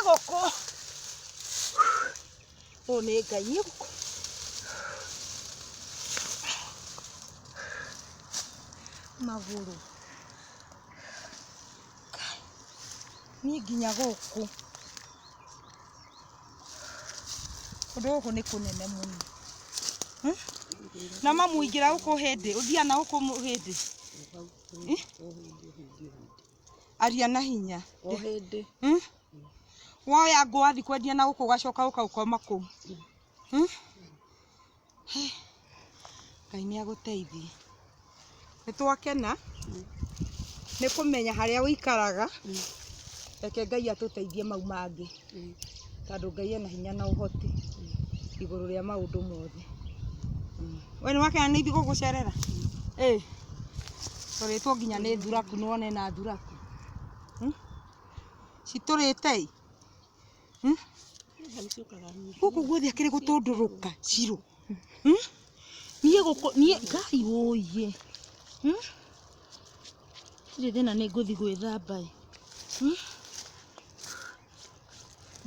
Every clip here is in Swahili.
gũkũ. Ũyũ nĩ Ngai gũkũ. Magũrũ. Niĩ nginya gũkũ. Kũndũ gũkũ nĩ kũnene mũno. Na mamu ingĩra gũkũ hĩndĩ, ũthiaga na gũkũ hĩndĩ. Aria na hinya. O hĩndĩ. Woya ngũ wathi kwendia na gũkũ ũgacoka ũkauma kũu. Ngai nĩ agũteithie. Nĩtwakena nĩ kũmenya harĩa ũikaraga. Reke Ngai atũteithie mau mangĩ. Tondũ Ngai ena hinya na ũhoti igũrũ rĩa maũndũ mothe. We nĩ wakena nĩ ithuĩ gũgũcerera? Tũrĩtwo nginya nĩ thuraku, nĩ wona ĩna thuraku. Citũrĩte ĩ. Gũkũ guothe akĩrĩ gũtũndũrũka cirũ. Niĩ gũkũ niĩ Ngai ũyĩ. Ndirĩ thĩna nĩ ngũthi gwĩthamba ĩ.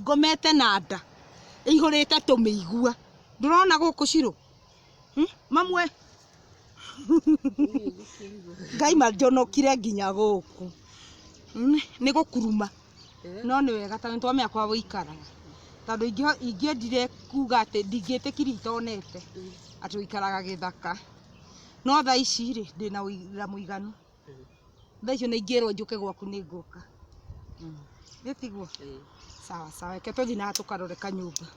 Ngomete na nda ĩihũrĩte tũmĩigua. Ndũrona gũkũ cirũ? Mamu we. Ngai manjonokire nginya gũkũ. Nĩ gũkuruma. No nĩ wega tondũ nĩtwamenya kwa gũikaraga. Tondũ ingĩendire kuga atĩ ndingĩtĩkirie itonete atĩ ũikaraga gĩthaka. No thaa ici rĩ ndĩna wĩra mũiganu. Thaa icio ingĩrwo njũke gwaku nĩ ngũka. Nĩ tiguo? Sawa sawa, reke tũthiĩ na tũkarore kanyũmba.